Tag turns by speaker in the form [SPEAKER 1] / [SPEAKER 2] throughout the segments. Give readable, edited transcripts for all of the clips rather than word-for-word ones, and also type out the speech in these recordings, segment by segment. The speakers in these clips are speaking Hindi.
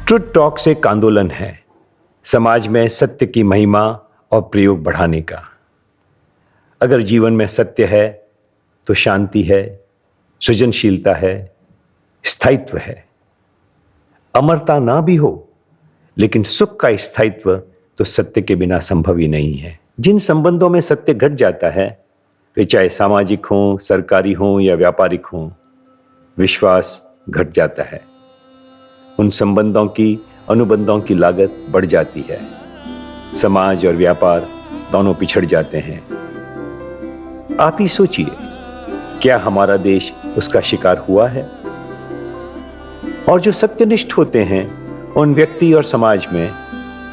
[SPEAKER 1] ट्रुथ टॉक्स एक आंदोलन है समाज में सत्य की महिमा और प्रयोग बढ़ाने का। अगर जीवन में सत्य है तो शांति है, सृजनशीलता है, स्थायित्व है। अमरता ना भी हो लेकिन सुख का स्थायित्व तो सत्य के बिना संभव ही नहीं है। जिन संबंधों में सत्य घट जाता है, वे चाहे सामाजिक हों, सरकारी हों या व्यापारिक हों, विश्वास घट जाता है। उन संबंधों की, अनुबंधों की लागत बढ़ जाती है। समाज और व्यापार दोनों पिछड़ जाते हैं। आप ही सोचिए, क्या हमारा देश उसका शिकार हुआ है? और जो सत्यनिष्ठ होते हैं उन व्यक्ति और समाज में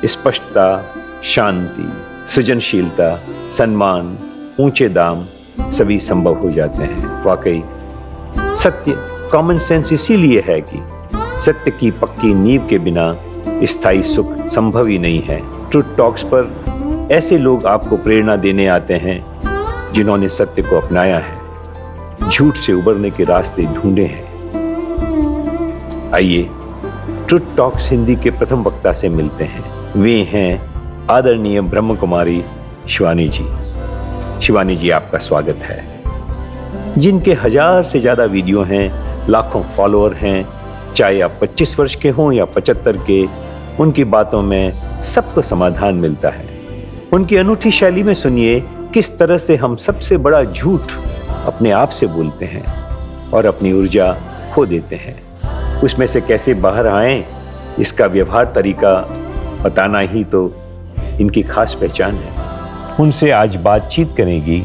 [SPEAKER 1] स्पष्टता, शांति, सृजनशीलता, सम्मान, ऊंचे दाम सभी संभव हो जाते हैं। वाकई सत्य, कॉमन सेंस इसीलिए है कि सत्य की पक्की नींव के बिना स्थायी सुख संभव ही नहीं है। ट्रुथ टॉक्स पर ऐसे लोग आपको प्रेरणा देने आते हैं जिन्होंने सत्य को अपनाया है, झूठ से उबरने के रास्ते ढूंढे हैं। आइए ट्रुथ टॉक्स हिंदी के प्रथम वक्ता से मिलते हैं। वे हैं आदरणीय ब्रह्म कुमारी शिवानी जी। शिवानी जी, आपका स्वागत है। जिनके 1000 से ज्यादा वीडियो हैं, लाखों फॉलोअर हैं, चाहे आप 25 वर्ष के हों या 75 के, उनकी बातों में सबको समाधान मिलता है। उनकी अनूठी शैली में सुनिए किस तरह से हम सबसे बड़ा झूठ अपने आप से बोलते हैं और अपनी ऊर्जा खो देते हैं। उसमें से कैसे बाहर आएं, इसका व्यवहार तरीका बताना ही तो इनकी खास पहचान है। उनसे आज बातचीत करेंगी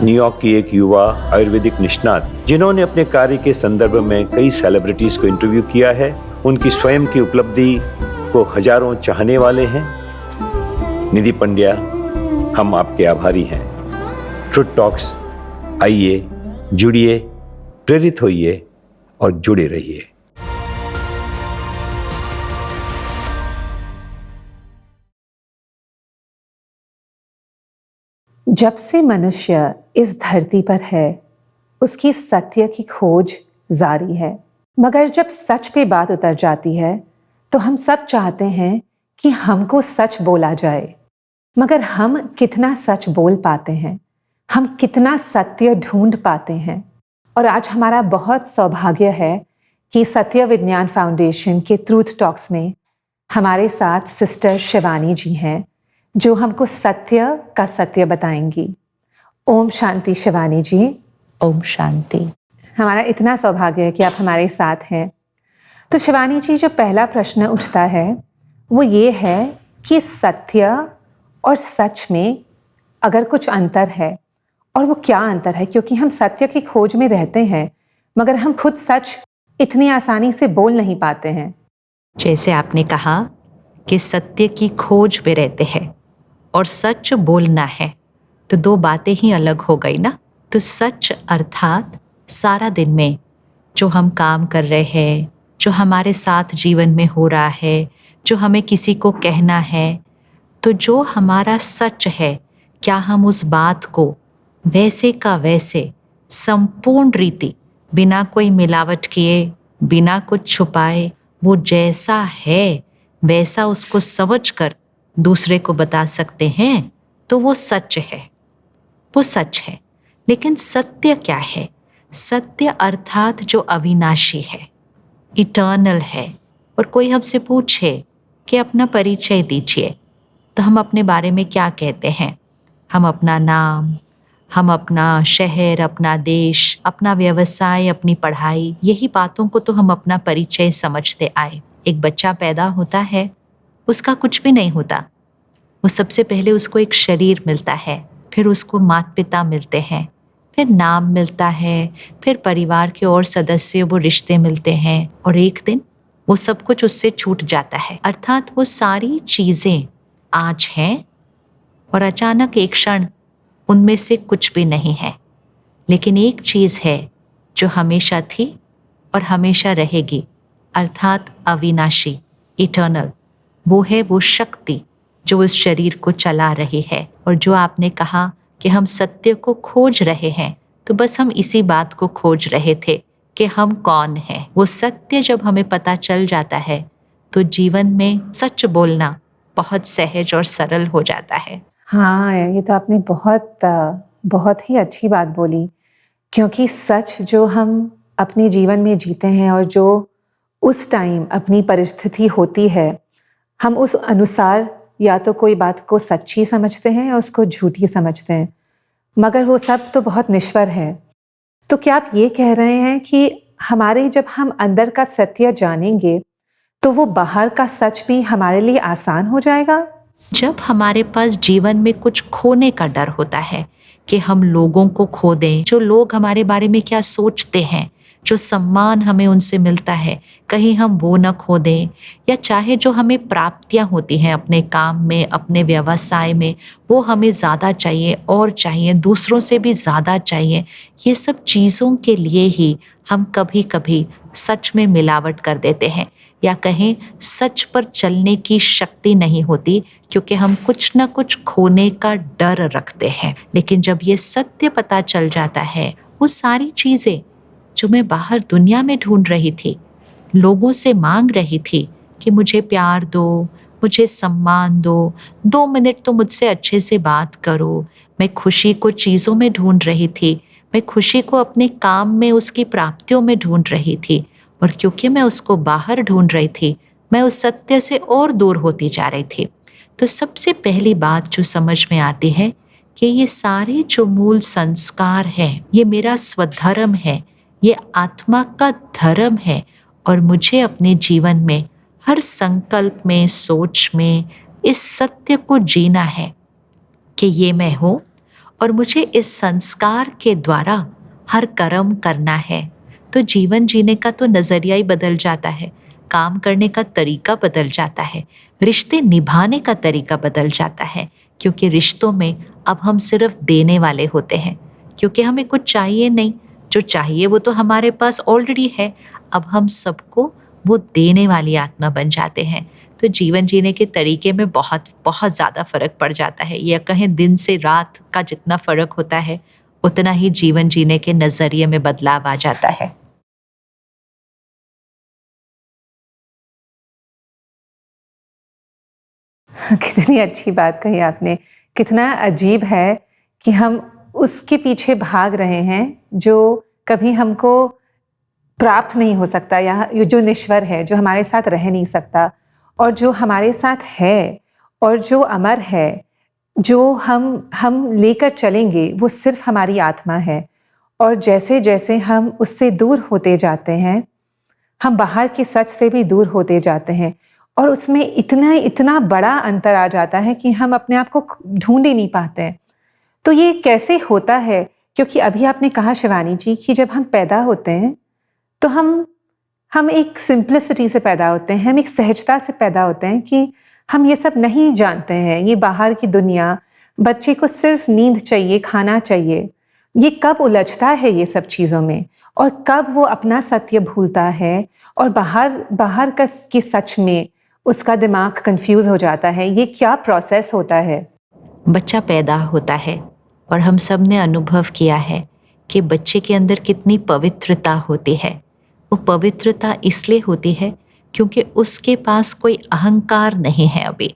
[SPEAKER 1] न्यूयॉर्क की एक युवा आयुर्वेदिक निष्णात, जिन्होंने अपने कार्य के संदर्भ में कई सेलिब्रिटीज को इंटरव्यू किया है। उनकी स्वयं की उपलब्धि को हजारों चाहने वाले हैं। निधि पंड्या, हम आपके आभारी हैं। ट्रुथ टॉक्स, आइए, जुड़िए, प्रेरित होइए और जुड़े रहिए।
[SPEAKER 2] जब से मनुष्य इस धरती पर है, उसकी सत्य की खोज जारी है। मगर जब सच पे बात उतर जाती है तो हम सब चाहते हैं कि हमको सच बोला जाए। मगर हम कितना सच बोल पाते हैं? हम कितना सत्य ढूंढ पाते हैं? और आज हमारा बहुत सौभाग्य है कि सत्य विज्ञान फाउंडेशन के ट्रूथ टॉक्स में हमारे साथ सिस्टर शिवानी जी हैं, जो हमको सत्य का सत्य बताएंगी। ओम शांति शिवानी जी।
[SPEAKER 3] ओम शांति।
[SPEAKER 2] हमारा इतना सौभाग्य है कि आप हमारे साथ हैं। तो शिवानी जी, जो पहला प्रश्न उठता है वो ये है कि सत्य और सच में अगर कुछ अंतर है, और वो क्या अंतर है? क्योंकि हम सत्य की खोज में रहते हैं मगर हम खुद सच इतनी आसानी से बोल नहीं पाते हैं।
[SPEAKER 3] जैसे आपने कहा कि सत्य की खोज में रहते हैं और सच बोलना है, तो दो बातें ही अलग हो गई ना। तो सच अर्थात सारा दिन में जो हम काम कर रहे हैं, जो हमारे साथ जीवन में हो रहा है, जो हमें किसी को कहना है, तो जो हमारा सच है, क्या हम उस बात को वैसे का वैसे संपूर्ण रीति, बिना कोई मिलावट किए, बिना कुछ छुपाए, वो जैसा है वैसा उसको समझकर दूसरे को बता सकते हैं, तो वो सच है, वो सच है। लेकिन सत्य क्या है? सत्य अर्थात जो अविनाशी है, इटर्नल है। और कोई हमसे पूछे कि अपना परिचय दीजिए, तो हम अपने बारे में क्या कहते हैं? हम अपना नाम, हम अपना शहर, अपना देश, अपना व्यवसाय, अपनी पढ़ाई, यही बातों को तो हम अपना परिचय समझते आए। एक बच्चा पैदा होता है, उसका कुछ भी नहीं होता। वो सबसे पहले उसको एक शरीर मिलता है, फिर उसको माता पिता मिलते हैं, फिर नाम मिलता है, फिर परिवार के और सदस्य, वो रिश्ते मिलते हैं, और एक दिन वो सब कुछ उससे छूट जाता है। अर्थात वो सारी चीज़ें आज हैं और अचानक एक क्षण उनमें से कुछ भी नहीं है। लेकिन एक चीज़ है जो हमेशा थी और हमेशा रहेगी, अर्थात अविनाशी, इटर्नल। वो है वो शक्ति जो उस शरीर को चला रही है। और जो आपने कहा कि हम सत्य को खोज रहे हैं, तो बस हम इसी बात को खोज रहे थे कि हम कौन हैं। वो सत्य जब हमें पता चल जाता है तो जीवन में सच बोलना बहुत सहज और सरल हो जाता है।
[SPEAKER 2] हाँ, ये तो आपने बहुत ही अच्छी बात बोली, क्योंकि सच जो हम अपने जीवन में जीते हैं और जो उस टाइम अपनी परिस्थिति होती है, हम उस अनुसार या तो कोई बात को सच्ची समझते हैं या उसको झूठी समझते हैं, मगर वो सब तो बहुत निश्वर है। तो क्या आप ये कह रहे हैं कि हमारे जब हम अंदर का सत्य जानेंगे, तो वो बाहर का सच भी हमारे लिए आसान हो जाएगा?
[SPEAKER 3] जब हमारे पास जीवन में कुछ खोने का डर होता है कि हम लोगों को खो दें, जो लोग हमारे बारे में क्या सोचते हैं, जो सम्मान हमें उनसे मिलता है, कहीं हम वो न खो दें, या चाहे जो हमें प्राप्तियां होती हैं अपने काम में, अपने व्यवसाय में, वो हमें ज़्यादा चाहिए और चाहिए, दूसरों से भी ज़्यादा चाहिए। ये सब चीज़ों के लिए ही हम कभी कभी सच में मिलावट कर देते हैं, या कहें सच पर चलने की शक्ति नहीं होती, क्योंकि हम कुछ न कुछ खोने का डर रखते हैं। लेकिन जब ये सत्य पता चल जाता है, वो सारी चीज़ें जो मैं बाहर दुनिया में ढूंढ रही थी, लोगों से मांग रही थी कि मुझे प्यार दो, मुझे सम्मान दो, 2 मिनट तो मुझसे अच्छे से बात करो, मैं खुशी को चीज़ों में ढूंढ रही थी, मैं खुशी को अपने काम में, उसकी प्राप्तियों में ढूंढ रही थी, और क्योंकि मैं उसको बाहर ढूंढ रही थी, मैं उस सत्य से और दूर होती जा रही थी। तो सबसे पहली बात जो समझ में आती है कि ये सारे जो मूल संस्कार हैं, ये मेरा स्वधर्म है, ये आत्मा का धर्म है, और मुझे अपने जीवन में हर संकल्प में, सोच में इस सत्य को जीना है कि ये मैं हूँ, और मुझे इस संस्कार के द्वारा हर कर्म करना है। तो जीवन जीने का तो नज़रिया ही बदल जाता है, काम करने का तरीका बदल जाता है, रिश्ते निभाने का तरीका बदल जाता है, क्योंकि रिश्तों में अब हम सिर्फ देने वाले होते हैं, क्योंकि हमें कुछ चाहिए नहीं, जो चाहिए वो तो हमारे पास ऑलरेडी है। अब हम सबको वो देने वाली आत्मा बन जाते हैं। तो जीवन जीने के तरीके में बहुत बहुत ज़्यादा फ़र्क पड़ जाता है, या कहें दिन से रात का जितना फ़र्क होता है, उतना ही जीवन जीने के नज़रिए में बदलाव आ जाता है।
[SPEAKER 2] कितनी अच्छी बात कही आपने। कितना अजीब है कि हम उसके पीछे भाग रहे हैं जो कभी हमको प्राप्त नहीं हो सकता, या ये जो निश्वर है, जो हमारे साथ रह नहीं सकता, और जो हमारे साथ है और जो अमर है, जो हम लेकर चलेंगे, वो सिर्फ हमारी आत्मा है। और जैसे जैसे हम उससे दूर होते जाते हैं, हम बाहर के सच से भी दूर होते जाते हैं, और उसमें इतना इतना बड़ा अंतर आ जाता है कि हम अपने आप को ढूंढ ही नहीं पाते हैं। तो ये कैसे होता है? क्योंकि अभी आपने कहा शिवानी जी कि जब हम पैदा होते हैं तो हम एक सिंप्लिसिटी से पैदा होते हैं, हम एक सहजता से पैदा होते हैं कि हम ये सब नहीं जानते हैं, ये बाहर की दुनिया। बच्चे को सिर्फ नींद चाहिए, खाना चाहिए। ये कब उलझता है ये सब चीज़ों में, और कब वो अपना सत्य भूलता है और बाहर के सच में उसका दिमाग कंफ्यूज हो जाता है। ये क्या प्रोसेस होता है?
[SPEAKER 3] बच्चा पैदा होता है, और हम सब ने अनुभव किया है कि बच्चे के अंदर कितनी पवित्रता होती है। वो पवित्रता इसलिए होती है क्योंकि उसके पास कोई अहंकार नहीं है, अभी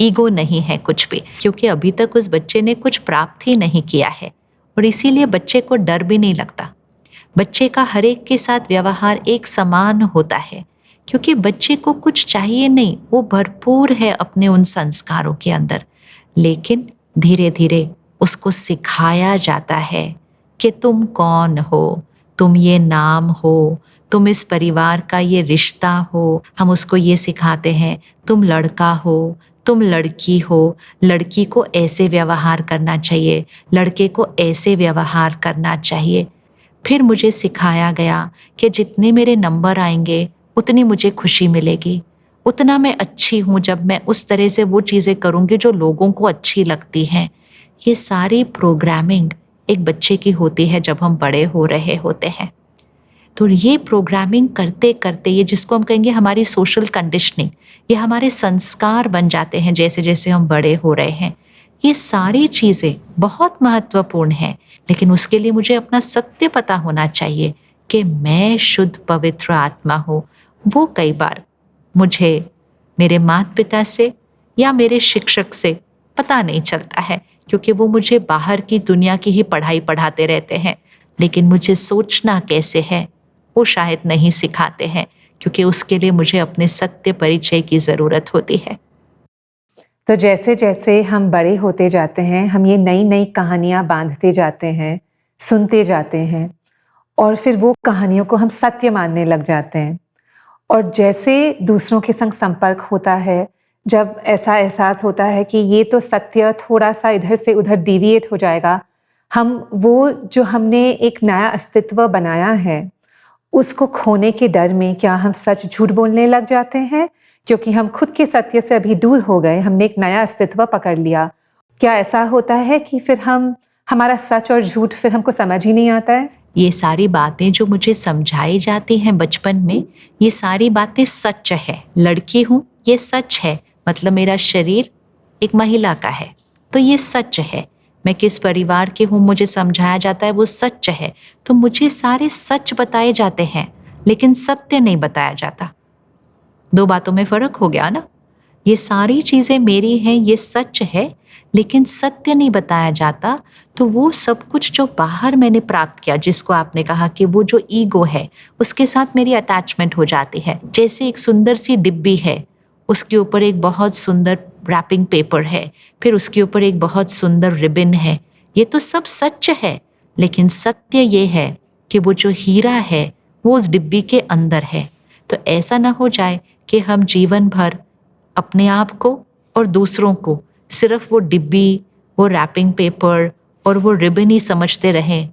[SPEAKER 3] ईगो नहीं है कुछ भी, क्योंकि अभी तक उस बच्चे ने कुछ प्राप्त ही नहीं किया है, और इसीलिए बच्चे को डर भी नहीं लगता। बच्चे का हर एक के साथ व्यवहार एक समान होता है, क्योंकि बच्चे को कुछ चाहिए नहीं, वो भरपूर है अपने उन संस्कारों के अंदर। लेकिन धीरे धीरे उसको सिखाया जाता है कि तुम कौन हो, तुम ये नाम हो, तुम इस परिवार का ये रिश्ता हो। हम उसको ये सिखाते हैं, तुम लड़का हो, तुम लड़की हो, लड़की को ऐसे व्यवहार करना चाहिए, लड़के को ऐसे व्यवहार करना चाहिए। फिर मुझे सिखाया गया कि जितने मेरे नंबर आएंगे उतनी मुझे खुशी मिलेगी, उतना मैं अच्छी हूँ जब मैं उस तरह से वो चीज़ें करूँगी जो लोगों को अच्छी लगती हैं। ये सारी प्रोग्रामिंग एक बच्चे की होती है जब हम बड़े हो रहे होते हैं। तो ये प्रोग्रामिंग करते करते, ये जिसको हम कहेंगे हमारी सोशल कंडीशनिंग, ये हमारे संस्कार बन जाते हैं जैसे जैसे हम बड़े हो रहे हैं। ये सारी चीज़ें बहुत महत्वपूर्ण हैं, लेकिन उसके लिए मुझे अपना सत्य पता होना चाहिए कि मैं शुद्ध पवित्र आत्मा हूँ। वो कई बार मुझे मेरे माता पिता से या मेरे शिक्षक से पता नहीं चलता है, क्योंकि वो मुझे बाहर की दुनिया की ही पढ़ाई पढ़ाते रहते हैं, लेकिन मुझे सोचना कैसे है वो शायद नहीं सिखाते हैं, क्योंकि उसके लिए मुझे अपने सत्य परिचय की ज़रूरत होती है।
[SPEAKER 2] तो जैसे जैसे हम बड़े होते जाते हैं, हम ये नई नई कहानियाँ बांधते जाते हैं, सुनते जाते हैं, और फिर वो कहानियों को हम सत्य मानने लग जाते हैं। और जैसे दूसरों के संग संपर्क होता है, जब ऐसा एहसास होता है कि ये तो सत्य थोड़ा सा इधर से उधर डिविएट हो जाएगा, हम वो जो हमने एक नया अस्तित्व बनाया है, उसको खोने के डर में क्या हम सच झूठ बोलने लग जाते हैं, क्योंकि हम खुद के सत्य से अभी दूर हो गए, हमने एक नया अस्तित्व पकड़ लिया। क्या ऐसा होता है कि फिर हमारा सच और झूठ फिर हमको समझ ही नहीं आता है?
[SPEAKER 3] ये सारी बातें जो मुझे समझाई जाती हैं बचपन में, ये सारी बातें सच है। लड़की हूँ, ये सच है, मतलब मेरा शरीर एक महिला का है, तो ये सच है। मैं किस परिवार की हूँ मुझे समझाया जाता है, वो सच है। तो मुझे सारे सच बताए जाते हैं, लेकिन सत्य नहीं बताया जाता। दो बातों में फ़र्क हो गया ना। ये सारी चीज़ें मेरी हैं, ये सच है, लेकिन सत्य नहीं बताया जाता। तो वो सब कुछ जो बाहर मैंने प्राप्त किया, जिसको आपने कहा कि वो जो ईगो है, उसके साथ मेरी अटैचमेंट हो जाती है। जैसे एक सुंदर सी डिब्बी है, उसके ऊपर एक बहुत सुंदर रैपिंग पेपर है, फिर उसके ऊपर एक बहुत सुंदर रिबन है। ये तो सब सच है, लेकिन सत्य ये है कि वो जो हीरा है वो उस डिब्बी के अंदर है। तो ऐसा ना हो जाए कि हम जीवन भर अपने आप को और दूसरों को सिर्फ वो डिब्बी, वो रैपिंग पेपर और वो रिबन ही समझते रहें,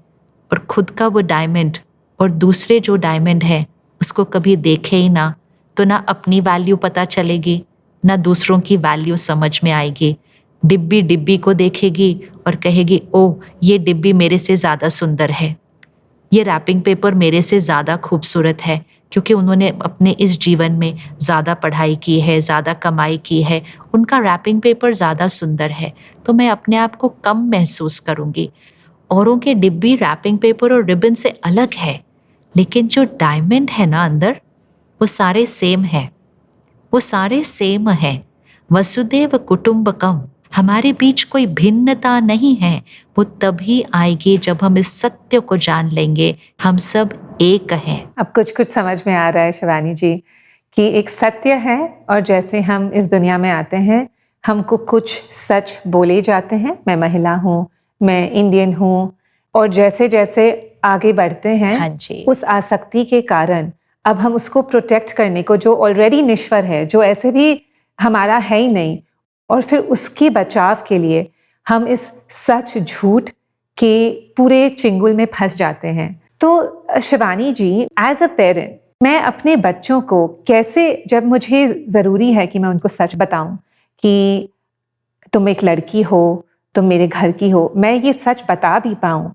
[SPEAKER 3] और खुद का वो डायमंड और दूसरे जो डायमंड है उसको कभी देखे ही ना। तो ना अपनी वैल्यू पता चलेगी, ना दूसरों की वैल्यू समझ में आएगी। डिब्बी डिब्बी को देखेगी और कहेगी, ओ ये डिब्बी मेरे से ज़्यादा सुंदर है, ये रैपिंग पेपर मेरे से ज़्यादा खूबसूरत है, क्योंकि उन्होंने अपने इस जीवन में ज़्यादा पढ़ाई की है, ज़्यादा कमाई की है, उनका रैपिंग पेपर ज़्यादा सुंदर है। तो मैं अपने आप को कम महसूस करूँगी। औरों के डिब्बी, रैपिंग पेपर और रिबन से अलग है, लेकिन जो डायमंड है ना अंदर, वो सारे सेम है, वो सारे सेम है। वसुदेव कुटुंबकम, हमारे बीच कोई भिन्नता नहीं है। वो तभी आएगी जब हम इस सत्य को जान लेंगे, हम सब एक हैं।
[SPEAKER 2] अब कुछ कुछ समझ में आ रहा है शिवानी जी, कि एक सत्य है, और जैसे हम इस दुनिया में आते हैं, हमको कुछ सच बोले जाते हैं। मैं महिला हूँ, मैं इंडियन हूँ, और जैसे जैसे आगे बढ़ते हैं,
[SPEAKER 3] हाँ जी।
[SPEAKER 2] उस आसक्ति के कारण अब हम उसको प्रोटेक्ट करने को, जो ऑलरेडी निश्वर है, जो ऐसे भी हमारा है ही नहीं, और फिर उसके बचाव के लिए हम इस सच झूठ के पूरे चिंगुल में फंस जाते हैं। तो शिवानी जी, एज अ पेरेंट, मैं अपने बच्चों को कैसे, जब मुझे ज़रूरी है कि मैं उनको सच बताऊं कि तुम एक लड़की हो, तुम मेरे घर की हो, मैं ये सच बता भी पाऊं,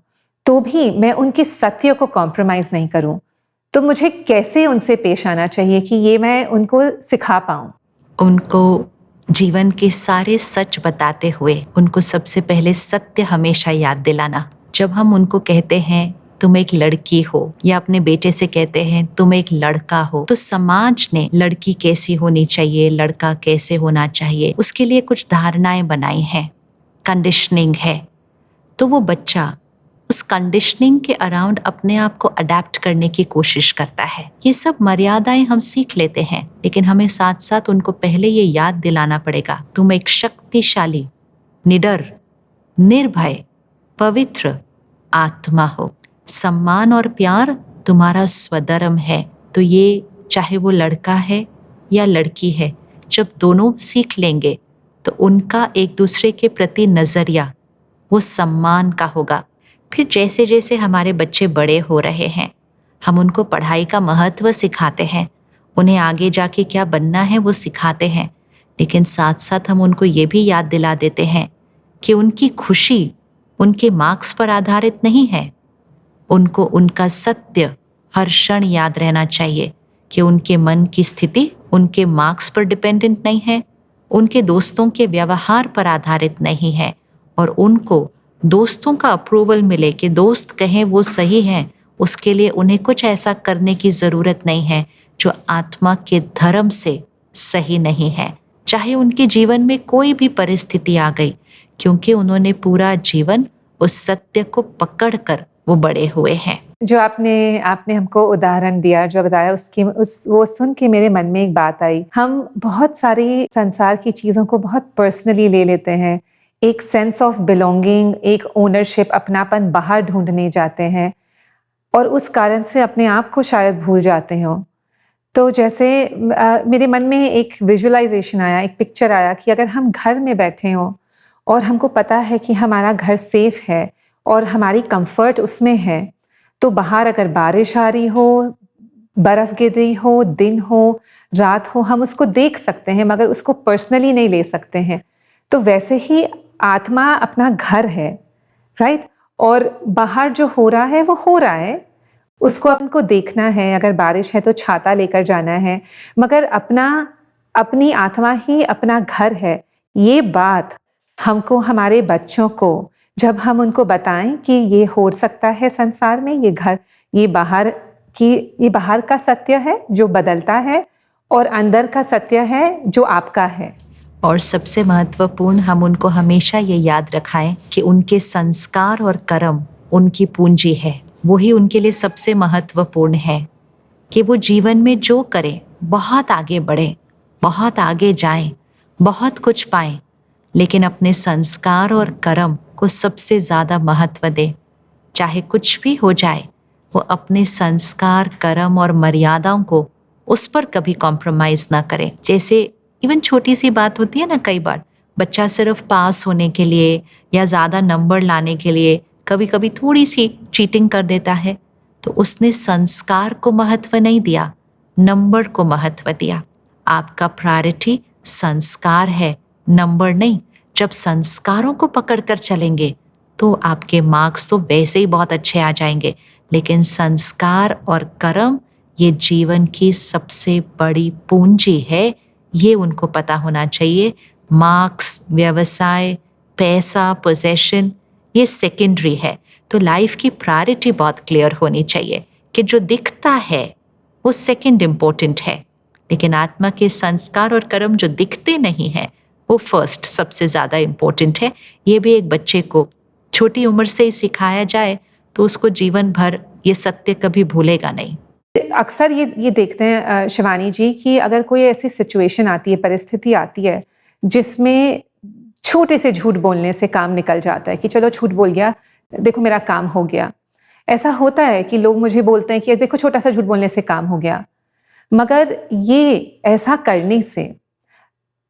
[SPEAKER 2] तो भी मैं उनके सत्य को कॉम्प्रोमाइज़ नहीं करूं, तो मुझे कैसे उनसे पेश आना चाहिए कि ये मैं उनको सिखा पाऊं?
[SPEAKER 3] उनको जीवन के सारे सच बताते हुए उनको सबसे पहले सत्य हमेशा याद दिलाना। जब हम उनको कहते हैं तुम एक लड़की हो, या अपने बेटे से कहते हैं तुम एक लड़का हो, तो समाज ने लड़की कैसी होनी चाहिए, लड़का कैसे होना चाहिए, उसके लिए कुछ धारणाएं बनाई हैं, कंडीशनिंग है। तो वो बच्चा उस कंडीशनिंग के अराउंड अपने आप को अडेप्ट करने की कोशिश करता है। ये सब मर्यादाएं हम सीख लेते हैं, लेकिन हमें साथ साथ उनको पहले ये याद दिलाना पड़ेगा, तुम एक शक्तिशाली, निडर, निर्भय, पवित्र आत्मा हो। सम्मान और प्यार तुम्हारा स्वधर्म है। तो ये चाहे वो लड़का है या लड़की है, जब दोनों सीख लेंगे तो उनका एक दूसरे के प्रति नज़रिया वो सम्मान का होगा। फिर जैसे जैसे हमारे बच्चे बड़े हो रहे हैं, हम उनको पढ़ाई का महत्व सिखाते हैं, उन्हें आगे जाके क्या बनना है वो सिखाते हैं, लेकिन साथ साथ हम उनको ये भी याद दिला देते हैं कि उनकी खुशी उनके मार्क्स पर आधारित नहीं है। उनको उनका सत्य हर क्षण याद रहना चाहिए कि उनके मन की स्थिति उनके मार्क्स पर डिपेंडेंट नहीं है, उनके दोस्तों के व्यवहार पर आधारित नहीं है, और उनको दोस्तों का अप्रूवल मिले कि दोस्त कहें वो सही है, उसके लिए उन्हें कुछ ऐसा करने की ज़रूरत नहीं है जो आत्मा के धर्म से सही नहीं है, चाहे उनके जीवन में कोई भी परिस्थिति आ गई, क्योंकि उन्होंने पूरा जीवन उस सत्य को पकड़कर वो बड़े हुए हैं।
[SPEAKER 2] जो आपने आपने हमको उदाहरण दिया, जो बताया, उसकी वो सुन के मेरे मन में एक बात आई। हम बहुत सारी संसार की चीज़ों को बहुत पर्सनली ले लेते हैं। एक सेंस ऑफ बिलोंगिंग, एक ओनरशिप, अपनापन बाहर ढूंढने जाते हैं और उस कारण से अपने आप को शायद भूल जाते हो। तो जैसे मेरे मन में एक विजुअलाइजेशन आया, एक पिक्चर आया कि अगर हम घर में बैठे हों और हमको पता है कि हमारा घर सेफ है और हमारी कंफर्ट उसमें है, तो बाहर अगर बारिश आ रही हो, बर्फ़ गिर रही हो, दिन हो, रात हो, हम उसको देख सकते हैं मगर उसको पर्सनली नहीं ले सकते हैं। तो वैसे ही आत्मा अपना घर है, राइट? और बाहर जो हो रहा है वो हो रहा है, उसको हमको देखना है। अगर बारिश है तो छाता लेकर जाना है, मगर अपनी आत्मा ही अपना घर है। ये बात हमको, हमारे बच्चों को, जब हम उनको बताएं कि ये हो सकता है संसार में, ये घर, ये बाहर का सत्य है जो बदलता है और अंदर का सत्य है जो आपका है।
[SPEAKER 3] और सबसे महत्वपूर्ण, हम उनको हमेशा ये याद रखाएं कि उनके संस्कार और कर्म उनकी पूंजी है। वही उनके लिए सबसे महत्वपूर्ण है कि वो जीवन में जो करें, बहुत आगे बढ़ें, बहुत आगे जाएं, बहुत कुछ पाएं, लेकिन अपने संस्कार और कर्म को सबसे ज़्यादा महत्व दें। चाहे कुछ भी हो जाए, वो अपने संस्कार, कर्म और मर्यादाओं को, उस पर कभी कॉम्प्रोमाइज़ ना करें। जैसे इवन छोटी सी बात होती है ना, कई बार बच्चा सिर्फ पास होने के लिए या ज़्यादा नंबर लाने के लिए कभी कभी थोड़ी सी चीटिंग कर देता है, तो उसने संस्कार को महत्व नहीं दिया, नंबर को महत्व दिया। आपका प्रायोरिटी संस्कार है, नंबर नहीं। जब संस्कारों को पकड़कर चलेंगे तो आपके मार्क्स तो वैसे ही बहुत अच्छे आ जाएंगे, लेकिन संस्कार और कर्म ये जीवन की सबसे बड़ी पूंजी है, ये उनको पता होना चाहिए। मार्क्स, व्यवसाय, पैसा, पोजेशन ये सेकेंडरी है। तो लाइफ की प्रायोरिटी बहुत क्लियर होनी चाहिए कि जो दिखता है वो सेकंड इम्पोर्टेंट है, लेकिन आत्मा के संस्कार और कर्म जो दिखते नहीं हैं वो फर्स्ट, सबसे ज़्यादा इम्पोर्टेंट है। ये भी एक बच्चे को छोटी उम्र से ही सिखाया जाए तो उसको जीवन भर ये सत्य कभी भूलेगा नहीं।
[SPEAKER 2] अक्सर ये देखते हैं शिवानी जी कि अगर कोई ऐसी सिचुएशन आती है, परिस्थिति आती है जिसमें छोटे से झूठ बोलने से काम निकल जाता है कि चलो झूठ बोल गया, देखो मेरा काम हो गया। ऐसा होता है कि लोग मुझे बोलते हैं कि देखो छोटा सा झूठ बोलने से काम हो गया, मगर ये ऐसा करने से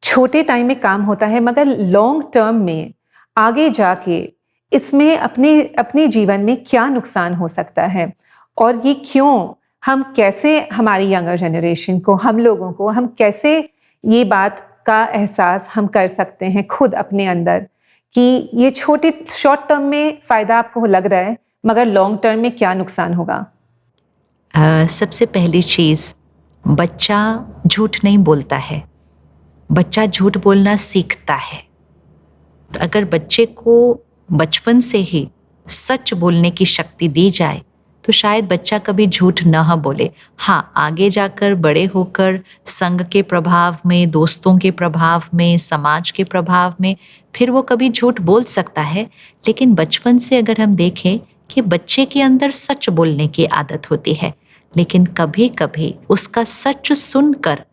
[SPEAKER 2] छोटे टाइम में काम होता है, मगर लॉन्ग टर्म में आगे जाके इसमें अपने जीवन में क्या नुकसान हो सकता है और ये क्यों, हम कैसे, हमारी यंगर जनरेशन को, हम लोगों को, हम कैसे ये बात का एहसास हम कर सकते हैं खुद अपने अंदर कि ये छोटे शॉर्ट टर्म में फ़ायदा आपको लग रहा है मगर लॉन्ग टर्म में क्या नुकसान होगा?
[SPEAKER 3] सबसे पहली चीज़, बच्चा झूठ नहीं बोलता है, बच्चा झूठ बोलना सीखता है। तो अगर बच्चे को बचपन से ही सच बोलने की शक्ति दी जाए तो शायद बच्चा कभी झूठ न बोले। हाँ, आगे जाकर बड़े होकर संग के प्रभाव में, दोस्तों के प्रभाव में, समाज के प्रभाव में फिर वो कभी झूठ बोल सकता है, लेकिन बचपन से अगर हम देखें कि बच्चे के अंदर सच बोलने की आदत होती है, लेकिन कभी कभी उसका सच सुनकर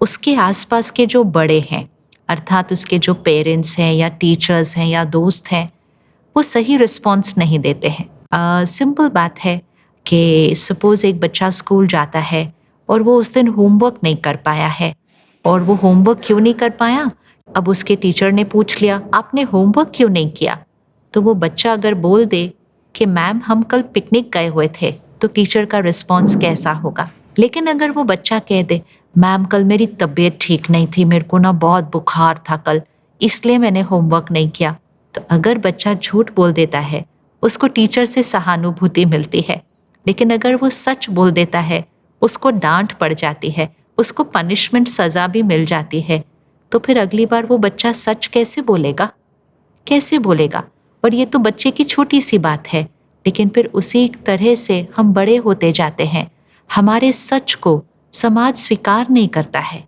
[SPEAKER 3] उसके आसपास के जो बड़े हैं, अर्थात उसके जो पेरेंट्स हैं या टीचर्स हैं या दोस्त हैं, वो सही रिस्पॉन्स नहीं देते हैं। सिंपल बात है कि सपोज़ एक बच्चा स्कूल जाता है और वो उस दिन होमवर्क नहीं कर पाया है, और वो होमवर्क क्यों नहीं कर पाया, अब उसके टीचर ने पूछ लिया आपने होमवर्क क्यों नहीं किया, तो वो बच्चा अगर बोल दे कि मैम हम कल पिकनिक गए हुए थे, तो टीचर का रिस्पॉन्स कैसा होगा। लेकिन अगर वो बच्चा कह दे मैम कल मेरी तबीयत ठीक नहीं थी, मेरे को ना बहुत बुखार था कल, इसलिए मैंने होमवर्क नहीं किया, तो अगर बच्चा झूठ बोल देता है उसको टीचर से सहानुभूति मिलती है। लेकिन अगर वो सच बोल देता है, उसको डांट पड़ जाती है, उसको पनिशमेंट, सज़ा भी मिल जाती है, तो फिर अगली बार वो बच्चा सच कैसे बोलेगा। और ये तो बच्चे की छोटी सी बात है, लेकिन फिर उसी तरह से हम बड़े होते जाते हैं। हमारे सच को समाज स्वीकार नहीं करता है,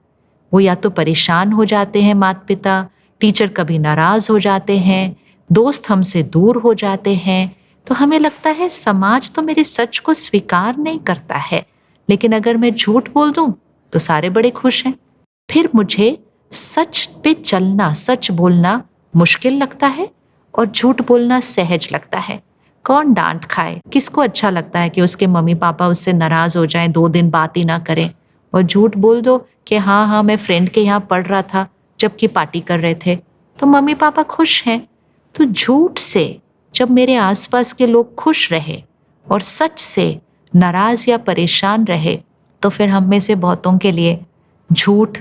[SPEAKER 3] वो या तो परेशान हो जाते हैं माता पिता, टीचर कभी नाराज हो जाते हैं, दोस्त हमसे दूर हो जाते हैं। तो हमें लगता है समाज तो मेरे सच को स्वीकार नहीं करता है, लेकिन अगर मैं झूठ बोल दूं तो सारे बड़े खुश हैं। फिर मुझे सच पे चलना, सच बोलना मुश्किल लगता है और झूठ बोलना सहज लगता है। कौन डांट खाए? किसको अच्छा लगता है कि उसके मम्मी पापा उससे नाराज हो जाएं, 2 दिन बात ही ना करें? और झूठ बोल दो कि हाँ हाँ मैं फ्रेंड के यहाँ पढ़ रहा था जबकि पार्टी कर रहे थे, तो मम्मी पापा खुश हैं। तो झूठ से जब मेरे आसपास के लोग खुश रहे और सच से नाराज या परेशान रहे, तो फिर हम में से बहुतों के लिए झूठ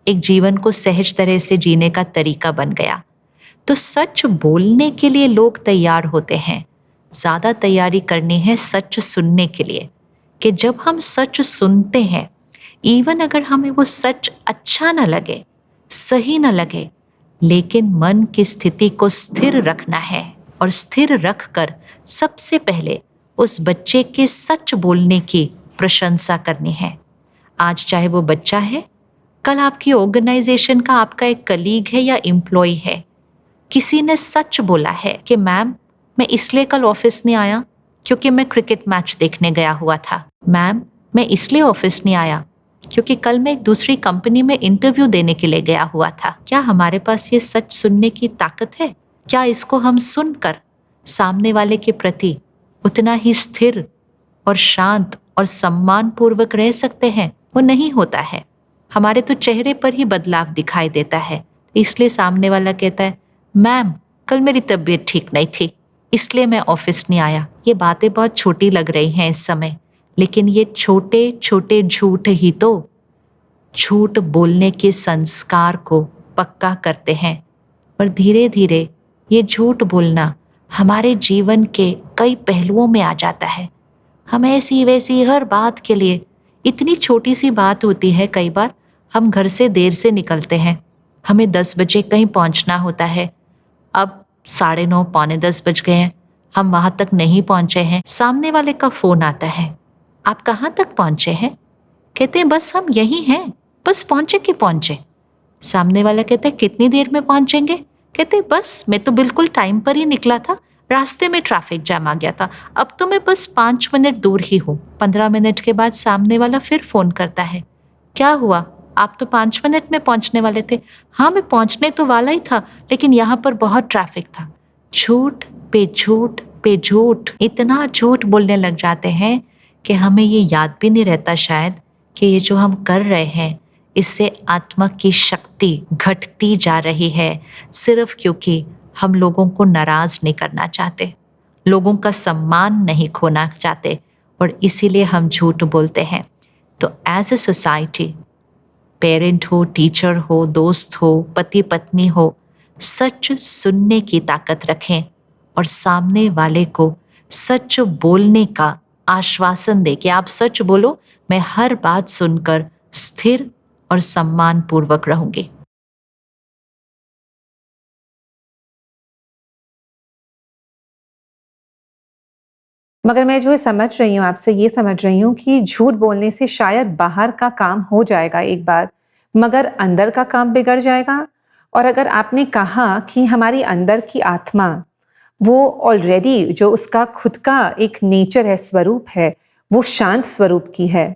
[SPEAKER 3] एक जीवन को सहज तरह से जीने का तरीका बन गया। तो सच बोलने के लिए लोग तैयार होते हैं, ज़्यादा तैयारी करनी है सच सुनने के लिए। कि जब हम सच सुनते हैं, इवन अगर हमें वो सच अच्छा न लगे, सही न लगे, लेकिन मन की स्थिति को स्थिर रखना है और स्थिर रखकर सबसे पहले उस बच्चे के सच बोलने की प्रशंसा करनी है। आज चाहे वो बच्चा है, कल आपकी ऑर्गेनाइजेशन का आपका एक कलीग है या एम्प्लॉय है, किसी ने सच बोला है कि मैम मैं इसलिए कल ऑफिस नहीं आया क्योंकि मैं क्रिकेट मैच देखने गया हुआ था। मैम मैं इसलिए ऑफिस नहीं आया क्योंकि कल मैं एक दूसरी कंपनी में इंटरव्यू देने के लिए गया हुआ था। क्या हमारे पास ये सच सुनने की ताकत है? क्या इसको हम सुनकर सामने वाले के प्रति उतना ही स्थिर और शांत और सम्मान पूर्वक रह सकते हैं? वो नहीं होता है। हमारे तो चेहरे पर ही बदलाव दिखाई देता है। इसलिए सामने वाला कहता है मैम कल मेरी तबीयत ठीक नहीं थी इसलिए मैं ऑफिस नहीं आया। ये बातें बहुत छोटी लग रही हैं इस समय, लेकिन ये छोटे छोटे झूठ ही तो झूठ बोलने के संस्कार को पक्का करते हैं। और धीरे धीरे ये झूठ बोलना हमारे जीवन के कई पहलुओं में आ जाता है। हम ऐसी वैसी हर बात के लिए, इतनी छोटी सी बात होती है, कई बार हम घर से देर से निकलते हैं, हमें 10 बजे कहीं पहुंचना होता है, अब 9:30 पौने 10 बज गए हैं, हम वहां तक नहीं पहुंचे हैं। सामने वाले का फोन आता है, आप कहाँ तक पहुंचे हैं? कहते हैं बस हम यहीं हैं, बस पहुंचे कि पहुंचे। सामने वाला कहता है कितनी देर में पहुंचेंगे? कहते हैं बस मैं तो बिल्कुल टाइम पर ही निकला था, रास्ते में ट्रैफिक जाम आ गया था, अब तो मैं बस 5 मिनट दूर ही हूँ। 15 मिनट के बाद सामने वाला फिर फोन करता है, क्या हुआ? आप तो 5 मिनट में पहुंचने वाले थे। हाँ मैं पहुंचने तो वाला ही था, लेकिन यहाँ पर बहुत ट्रैफिक था। झूठ पे झूठ पे झूठ, इतना झूठ बोलने लग जाते हैं कि हमें ये याद भी नहीं रहता शायद कि ये जो हम कर रहे हैं इससे आत्मा की शक्ति घटती जा रही है, सिर्फ क्योंकि हम लोगों को नाराज नहीं करना चाहते, लोगों का सम्मान नहीं खोना चाहते, और इसीलिए हम झूठ बोलते हैं। तो एज ए सोसाइटी, पेरेंट हो, टीचर हो, दोस्त हो, पति पत्नी हो, सच सुनने की ताकत रखें और सामने वाले को सच बोलने का आश्वासन दे कि आप सच बोलो, मैं हर बात सुनकर स्थिर और सम्मान पूर्वक रहूंगी।
[SPEAKER 2] मगर मैं जो समझ रही हूँ आपसे, ये समझ रही हूँ कि झूठ बोलने से शायद बाहर का काम हो जाएगा एक बार, मगर अंदर का काम बिगड़ जाएगा। और अगर आपने कहा कि हमारी अंदर की आत्मा, वो ऑलरेडी जो उसका खुद का एक नेचर है, स्वरूप है, वो शांत स्वरूप की है,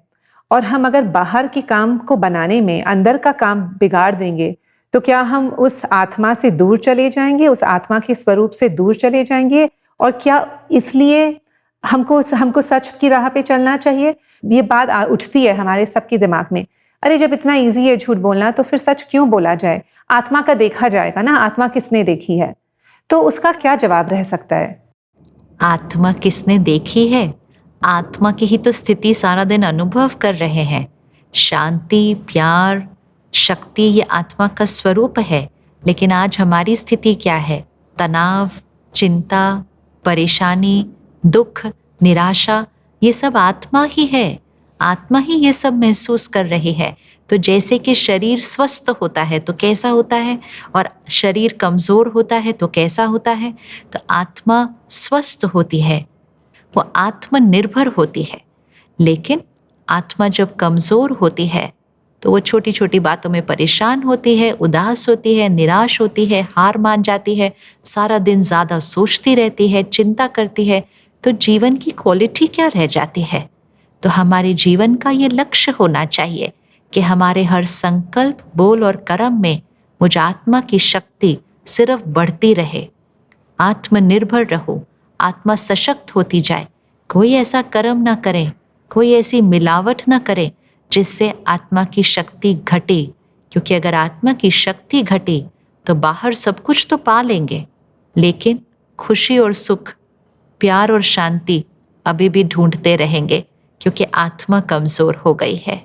[SPEAKER 2] और हम अगर बाहर के काम को बनाने में अंदर का काम बिगाड़ देंगे, तो क्या हम उस आत्मा से दूर चले जाएंगे, उस आत्मा के स्वरूप से दूर चले जाएंगे? और क्या इसलिए हमको सच की राह पे चलना चाहिए? ये बात उठती है हमारे सबके दिमाग में, अरे जब इतना इजी है झूठ बोलना तो फिर सच क्यों बोला जाए? आत्मा का देखा जाएगा ना, आत्मा किसने देखी है? तो उसका क्या जवाब रह सकता है?
[SPEAKER 3] आत्मा किसने देखी है? आत्मा की ही तो स्थिति सारा दिन अनुभव कर रहे हैं। शांति, प्यार, शक्ति ये आत्मा का स्वरूप है। लेकिन आज हमारी स्थिति क्या है? तनाव, चिंता, परेशानी, दुख, निराशा, ये सब आत्मा ही है। आत्मा ही ये सब महसूस कर रही है। तो जैसे कि शरीर स्वस्थ होता है तो कैसा होता है, और शरीर कमज़ोर होता है तो कैसा होता है? तो आत्मा स्वस्थ होती है, वो आत्मनिर्भर होती है। लेकिन आत्मा जब कमज़ोर होती है तो वो छोटी छोटी बातों में परेशान होती है, उदास होती है, निराश होती है, हार मान जाती है, सारा दिन ज़्यादा सोचती रहती है, चिंता करती है, तो जीवन की क्वालिटी क्या रह जाती है। तो हमारे जीवन का ये लक्ष्य होना चाहिए कि हमारे हर संकल्प, बोल और कर्म में मुझ आत्मा की शक्ति सिर्फ बढ़ती रहे। आत्मनिर्भर रहो, आत्मा सशक्त होती जाए। कोई ऐसा कर्म ना करे, कोई ऐसी मिलावट ना करे जिससे आत्मा की शक्ति घटे, क्योंकि अगर आत्मा की शक्ति घटे तो बाहर सब कुछ तो पा लेंगे, लेकिन खुशी और सुख, प्यार और शांति अभी भी ढूंढते रहेंगे, क्योंकि आत्मा कमजोर हो गई है।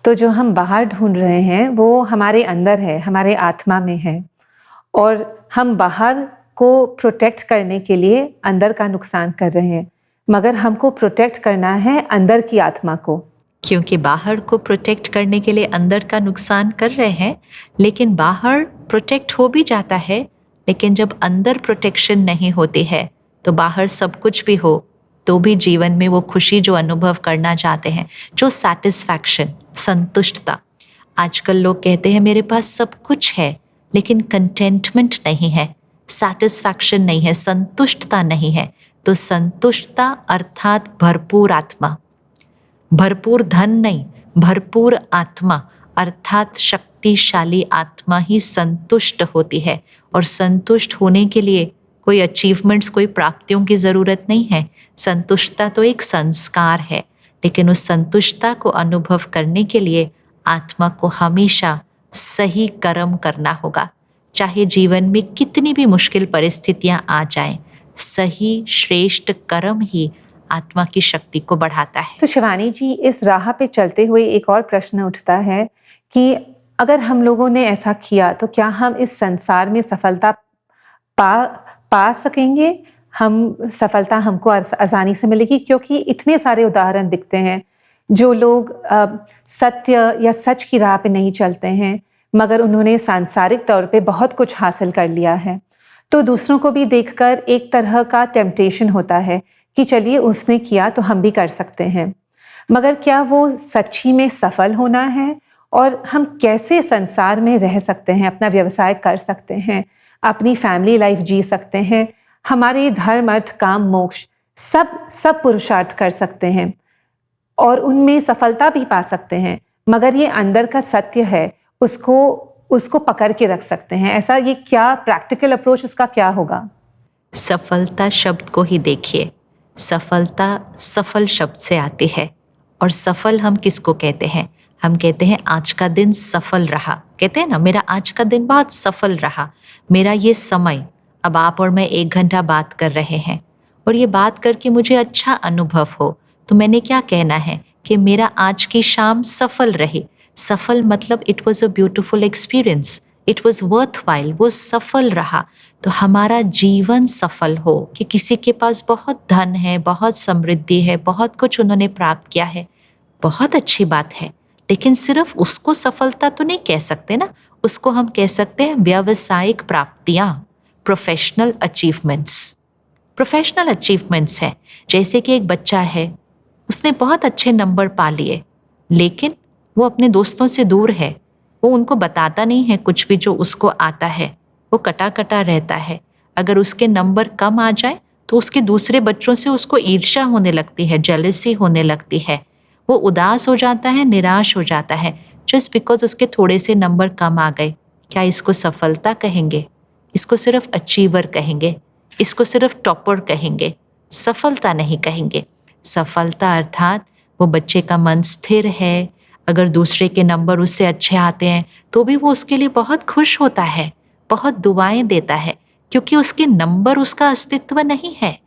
[SPEAKER 2] तो जो हम बाहर ढूंढ रहे हैं वो हमारे अंदर है, हमारे आत्मा में है, और हम बाहर को प्रोटेक्ट करने के लिए अंदर का नुकसान कर रहे हैं, मगर हमको प्रोटेक्ट करना है अंदर की आत्मा को।
[SPEAKER 3] क्योंकि बाहर को प्रोटेक्ट करने के लिए अंदर का नुकसान कर रहे हैं, लेकिन बाहर प्रोटेक्ट हो भी जाता है, लेकिन जब अंदर प्रोटेक्शन नहीं होती है तो बाहर सब कुछ भी हो तो भी जीवन में वो खुशी जो अनुभव करना चाहते हैं, जो सैटिस्फैक्शन, संतुष्टता। आजकल लोग कहते हैं मेरे पास सब कुछ है, लेकिन कंटेंटमेंट नहीं है, सैटिस्फैक्शन नहीं है, संतुष्टता नहीं है। तो संतुष्टता अर्थात भरपूर आत्मा, भरपूर धन नहीं, भरपूर आत्मा अर्थात शक्तिशाली आत्मा ही संतुष्ट होती है। और संतुष्ट होने के लिए कोई अचीवमेंट्स, कोई प्राप्तियों की ज़रूरत नहीं है। संतुष्टता तो एक संस्कार है, लेकिन उस संतुष्टता को अनुभव करने के लिए आत्मा को हमेशा सही कर्म करना होगा। चाहे जीवन में कितनी भी मुश्किल परिस्थितियां आ जाएं, सही श्रेष्ठ कर्म ही आत्मा की शक्ति को बढ़ाता है।
[SPEAKER 2] तो शिवानी जी, इस राह पे चलते हुए एक और प्रश्न उठता है कि अगर हम लोगों ने ऐसा किया तो क्या हम इस संसार में सफलता पा सकेंगे? हम सफलता हमको आसानी से मिलेगी? क्योंकि इतने सारे उदाहरण दिखते हैं जो लोग सत्य या सच की राह पे नहीं चलते हैं, मगर उन्होंने सांसारिक तौर पे बहुत कुछ हासिल कर लिया है। तो दूसरों को भी देखकर एक तरह का टेम्पटेशन होता है कि चलिए उसने किया तो हम भी कर सकते हैं, मगर क्या वो सच्ची में सफल होना है? और हम कैसे संसार में रह सकते हैं, अपना व्यवसाय कर सकते हैं, अपनी फैमिली लाइफ जी सकते हैं, हमारे धर्म, अर्थ, काम, मोक्ष सब पुरुषार्थ कर सकते हैं और उनमें सफलता भी पा सकते हैं, मगर ये अंदर का सत्य है उसको पकड़ के रख सकते हैं। ऐसा ये क्या प्रैक्टिकल अप्रोच उसका क्या होगा?
[SPEAKER 3] सफलता शब्द को ही देखिए। सफलता सफल शब्द से आती है, और सफल हम किसको कहते हैं? हम कहते हैं आज का दिन सफल रहा। कहते हैं ना, मेरा आज का दिन बहुत सफल रहा, मेरा ये समय, अब आप और मैं 1 घंटा बात कर रहे हैं और ये बात करके मुझे अच्छा अनुभव हो, तो मैंने क्या कहना है कि मेरा आज की शाम सफल रही। सफल मतलब it was a beautiful experience, it was worthwhile, वो सफल रहा। तो हमारा जीवन सफल हो कि किसी के पास बहुत धन है, बहुत समृद्धि है, बहुत कुछ उन्होंने प्राप्त किया है, बहुत अच्छी बात है, लेकिन सिर्फ उसको सफलता तो नहीं कह सकते ना। उसको हम कह सकते हैं व्यावसायिक प्राप्तियां, प्रोफेशनल अचीवमेंट्स है। जैसे कि एक बच्चा है, उसने बहुत अच्छे नंबर पा लिए, लेकिन वो अपने दोस्तों से दूर है, वो उनको बताता नहीं है कुछ भी जो उसको आता है, वो कटा रहता है। अगर उसके नंबर कम आ जाए तो उसके दूसरे बच्चों से उसको ईर्ष्या होने लगती है, जेलसी होने लगती है, वो उदास हो जाता है, निराश हो जाता है, जस्ट बिकॉज उसके थोड़े से नंबर कम आ गए। क्या इसको सफलता कहेंगे? इसको सिर्फ अचीवर कहेंगे, इसको सिर्फ टॉपर कहेंगे, सफलता नहीं कहेंगे। सफलता अर्थात वो बच्चे का मन स्थिर है, अगर दूसरे के नंबर उससे अच्छे आते हैं तो भी वो उसके लिए बहुत खुश होता है, बहुत दुआएं देता है, क्योंकि उसके नंबर उसका अस्तित्व नहीं है।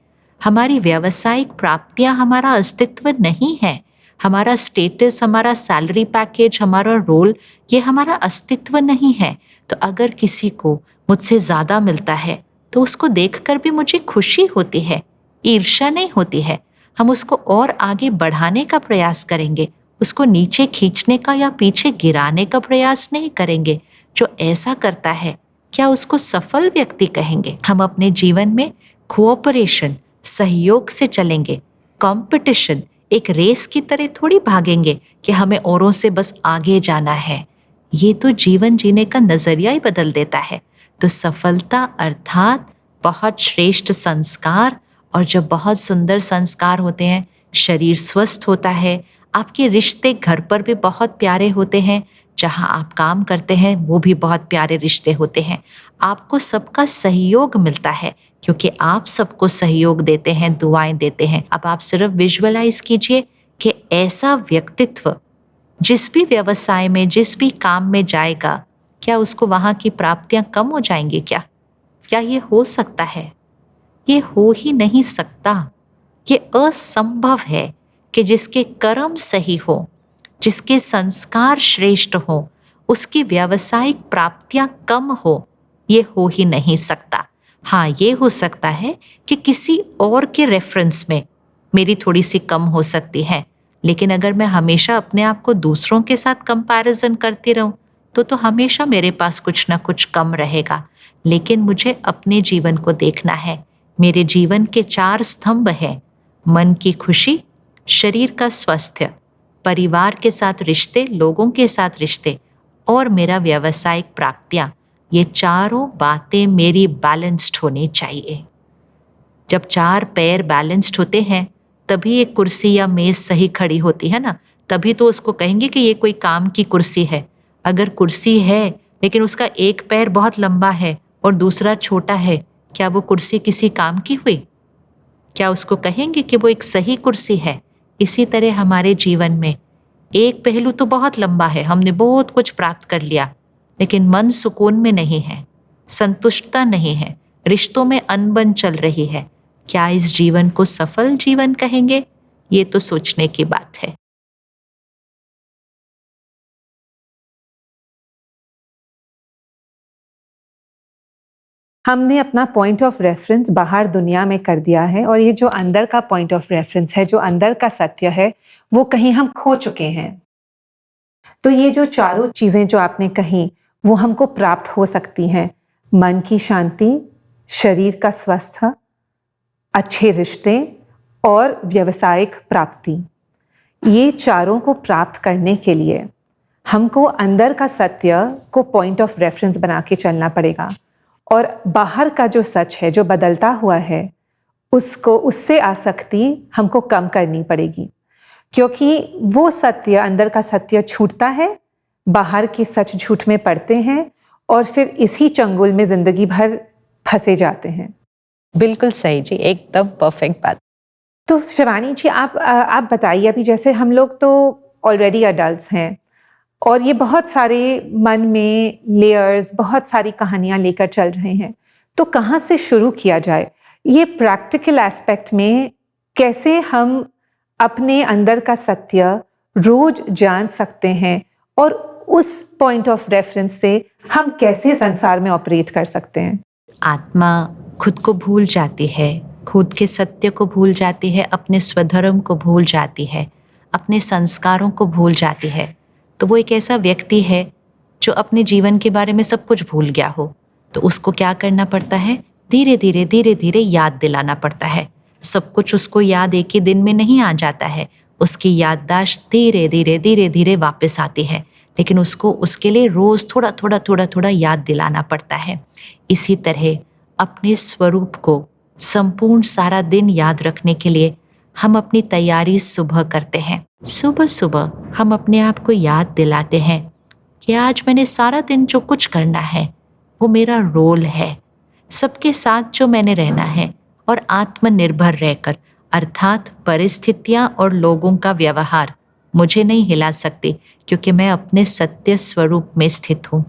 [SPEAKER 3] हमारी व्यावसायिक प्राप्तियां हमारा अस्तित्व नहीं है, हमारा स्टेटस, हमारा सैलरी पैकेज, हमारा रोल, ये हमारा अस्तित्व नहीं है। तो अगर किसी को मुझसे ज़्यादा मिलता है तो उसको देखकर भी मुझे खुशी होती है, ईर्ष्या नहीं होती है। हम उसको और आगे बढ़ाने का प्रयास करेंगे, उसको नीचे खींचने का या पीछे गिराने का प्रयास नहीं करेंगे। जो ऐसा करता है, क्या उसको सफल व्यक्ति कहेंगे? हम अपने जीवन में कोऑपरेशन, सहयोग से चलेंगे, कंपटीशन, एक रेस की तरह थोड़ी भागेंगे कि हमें औरों से बस आगे जाना है। ये तो जीवन जीने का नजरिया ही बदल देता है। तो सफलता अर्थात बहुत श्रेष्ठ संस्कार, और जब बहुत सुंदर संस्कार होते हैं, शरीर स्वस्थ होता है, आपके रिश्ते घर पर भी बहुत प्यारे होते हैं, जहाँ आप काम करते हैं वो भी बहुत प्यारे रिश्ते होते हैं, आपको सबका सहयोग मिलता है क्योंकि आप सबको सहयोग देते हैं, दुआएं देते हैं। अब आप सिर्फ विजुअलाइज कीजिए कि ऐसा व्यक्तित्व जिस भी व्यवसाय में, जिस भी काम में जाएगा, क्या उसको वहाँ की प्राप्तियां कम हो जाएंगी? क्या ये हो सकता है? ये हो ही नहीं सकता। ये असंभव है कि जिसके कर्म सही हो, जिसके संस्कार श्रेष्ठ हो, उसकी व्यावसायिक प्राप्तियां कम हो। ये हो ही नहीं सकता। हाँ, ये हो सकता है कि किसी और के रेफरेंस में मेरी थोड़ी सी कम हो सकती है, लेकिन अगर मैं हमेशा अपने आप को दूसरों के साथ कंपैरिजन करती रहूं तो हमेशा मेरे पास कुछ ना कुछ कम रहेगा। लेकिन मुझे अपने जीवन को देखना है। मेरे जीवन के 4 स्तंभ हैं: मन की खुशी, शरीर का स्वास्थ्य, परिवार के साथ रिश्ते, लोगों के साथ रिश्ते, और मेरा व्यावसायिक प्राप्तियां। ये चारों बातें मेरी बैलेंस्ड होनी चाहिए। जब 4 पैर बैलेंस्ड होते हैं तभी एक कुर्सी या मेज सही खड़ी होती है ना, तभी तो उसको कहेंगे कि ये कोई काम की कुर्सी है। अगर कुर्सी है लेकिन उसका एक पैर बहुत लंबा है और दूसरा छोटा है, क्या वो कुर्सी किसी काम की हुई? क्या उसको कहेंगे कि वो एक सही कुर्सी है? इसी तरह हमारे जीवन में एक पहलू तो बहुत लंबा है, हमने बहुत कुछ प्राप्त कर लिया, लेकिन मन सुकून में नहीं है, संतुष्टता नहीं है, रिश्तों में अनबन चल रही है। क्या इस जीवन को सफल जीवन कहेंगे? ये तो सोचने की बात है।
[SPEAKER 2] हमने अपना पॉइंट ऑफ रेफरेंस बाहर दुनिया में कर दिया है, और ये जो अंदर का पॉइंट ऑफ रेफरेंस है, जो अंदर का सत्य है, वो कहीं हम खो चुके हैं। तो ये जो चारों चीजें जो आपने कही, वो हमको प्राप्त हो सकती हैं: मन की शांति, शरीर का स्वास्थ्य, अच्छे रिश्ते और व्यावसायिक प्राप्ति। ये चारों को प्राप्त करने के लिए हमको अंदर का सत्य को पॉइंट ऑफ रेफरेंस बना के चलना पड़ेगा, और बाहर का जो सच है, जो बदलता हुआ है, उसको, उससे आसक्ति हमको कम करनी पड़ेगी, क्योंकि वो सत्य, अंदर का सत्य छूटता है, बाहर के सच झूठ में पड़ते हैं, और फिर इसी चंगुल में जिंदगी भर फंसे जाते हैं।
[SPEAKER 3] बिल्कुल सही जी, एकदम परफेक्ट बात।
[SPEAKER 2] तो शिवानी जी, आप बताइए, अभी जैसे हम लोग तो ऑलरेडी अडल्ट्स हैं, और ये बहुत सारे मन में लेयर्स, बहुत सारी कहानियां लेकर चल रहे हैं, तो कहाँ से शुरू किया जाए? ये प्रैक्टिकल एस्पेक्ट में कैसे हम अपने अंदर का सत्य रोज जान सकते हैं, और उस पॉइंट ऑफ रेफरेंस से हम कैसे संसार में ऑपरेट कर सकते हैं?
[SPEAKER 3] आत्मा खुद को भूल जाती है, खुद के सत्य को भूल जाती है, अपने स्वधर्म को भूल जाती है, अपने संस्कारों को भूल जाती है। तो वो एक ऐसा व्यक्ति है जो अपने जीवन के बारे में सब कुछ भूल गया हो। तो उसको क्या करना पड़ता है? धीरे धीरे याद दिलाना पड़ता है। सब कुछ उसको याद एक ही दिन में नहीं आ जाता है, उसकी याददाश्त धीरे धीरे वापस आती है, लेकिन उसको उसके लिए रोज थोड़ा याद दिलाना पड़ता है। इसी तरह अपने स्वरूप को संपूर्ण सारा दिन याद रखने के लिए हम अपनी तैयारी सुबह करते हैं। सुबह सुबह हम अपने आप को याद दिलाते हैं कि आज मैंने सारा दिन जो कुछ करना है वो मेरा रोल है, सबके साथ जो मैंने रहना है, और आत्मनिर्भर रहकर, अर्थात परिस्थितियां और लोगों का व्यवहार मुझे नहीं हिला सकती, क्योंकि मैं अपने सत्य स्वरूप में स्थित हूँ।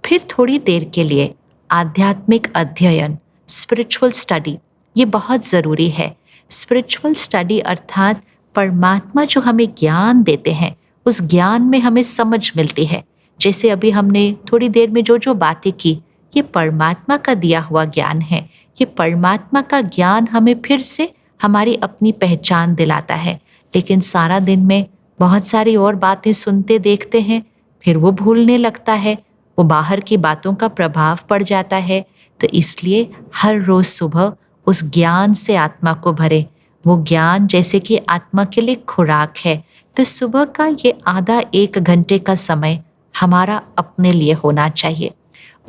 [SPEAKER 3] फिर थोड़ी देर के लिए आध्यात्मिक अध्ययन, स्पिरिचुअल स्टडी, ये बहुत ज़रूरी है। स्पिरिचुअल स्टडी अर्थात परमात्मा जो हमें ज्ञान देते हैं, उस ज्ञान में हमें समझ मिलती है। जैसे अभी हमने थोड़ी देर में जो बातें की, ये परमात्मा का दिया हुआ ज्ञान है। ये परमात्मा का ज्ञान हमें फिर से हमारी अपनी पहचान दिलाता है। लेकिन सारा दिन में बहुत सारी और बातें सुनते देखते हैं, फिर वो भूलने लगता है, वो बाहर की बातों का प्रभाव पड़ जाता है। तो इसलिए हर रोज़ सुबह उस ज्ञान से आत्मा को भरे, वो ज्ञान जैसे कि आत्मा के लिए खुराक है। तो सुबह का ये आधा 1 घंटे का समय हमारा अपने लिए होना चाहिए।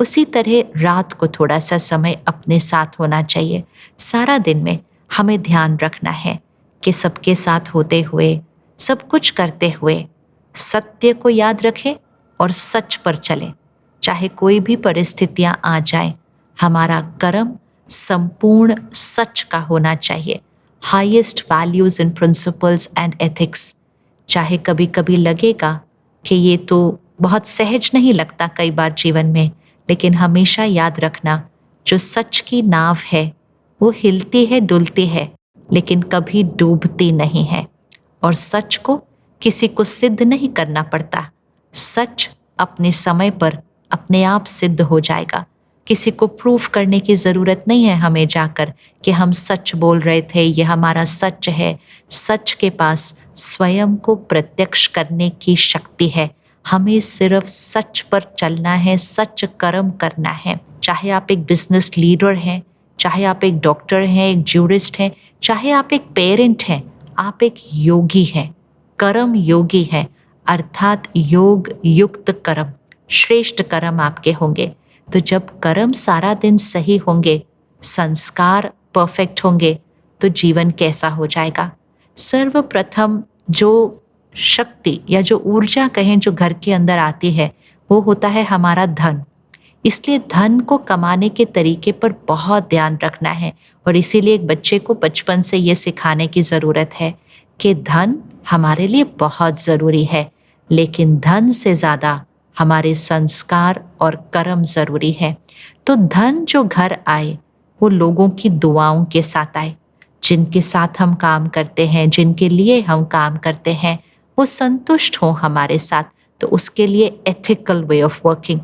[SPEAKER 3] उसी तरह रात को थोड़ा सा समय अपने साथ होना चाहिए। सारा दिन में हमें ध्यान रखना है कि सबके साथ होते हुए, सब कुछ करते हुए सत्य को याद रखें और सच पर चलें। चाहे कोई भी परिस्थितियां आ जाए, हमारा कर्म संपूर्ण सच का होना चाहिए। Highest values and principles and ethics. चाहे कभी कभी लगेगा कि ये तो बहुत सहज नहीं लगता कई बार जीवन में, लेकिन हमेशा याद रखना, जो सच की नाव है वो हिलती है, डुलती है, लेकिन कभी डूबती नहीं है। और सच को किसी को सिद्ध नहीं करना पड़ता। सच अपने समय पर अपने आप सिद्ध हो जाएगा। किसी को प्रूफ करने की ज़रूरत नहीं है हमें जाकर कि हम सच बोल रहे थे, ये हमारा सच है। सच के पास स्वयं को प्रत्यक्ष करने की शक्ति है। हमें सिर्फ सच पर चलना है, सच कर्म करना है। चाहे आप एक बिजनेस लीडर हैं, चाहे आप एक डॉक्टर हैं, एक ज्यूरिस्ट हैं, चाहे आप एक पेरेंट हैं, आप एक योगी हैं, कर्म योगी हैं, अर्थात योग युक्त कर्म, श्रेष्ठ कर्म आपके होंगे। तो जब कर्म सारा दिन सही होंगे, संस्कार परफेक्ट होंगे, तो जीवन कैसा हो जाएगा। सर्वप्रथम जो शक्ति या जो ऊर्जा कहें जो घर के अंदर आती है, वो होता है हमारा धन। इसलिए धन को कमाने के तरीके पर बहुत ध्यान रखना है। और इसीलिए एक बच्चे को बचपन से ये सिखाने की ज़रूरत है कि धन हमारे लिए बहुत ज़रूरी है, लेकिन धन से ज़्यादा हमारे संस्कार और कर्म ज़रूरी है। तो धन जो घर आए वो लोगों की दुआओं के साथ आए। जिनके साथ हम काम करते हैं, जिनके लिए हम काम करते हैं, वो संतुष्ट हों हमारे साथ। तो उसके लिए ethical way of working.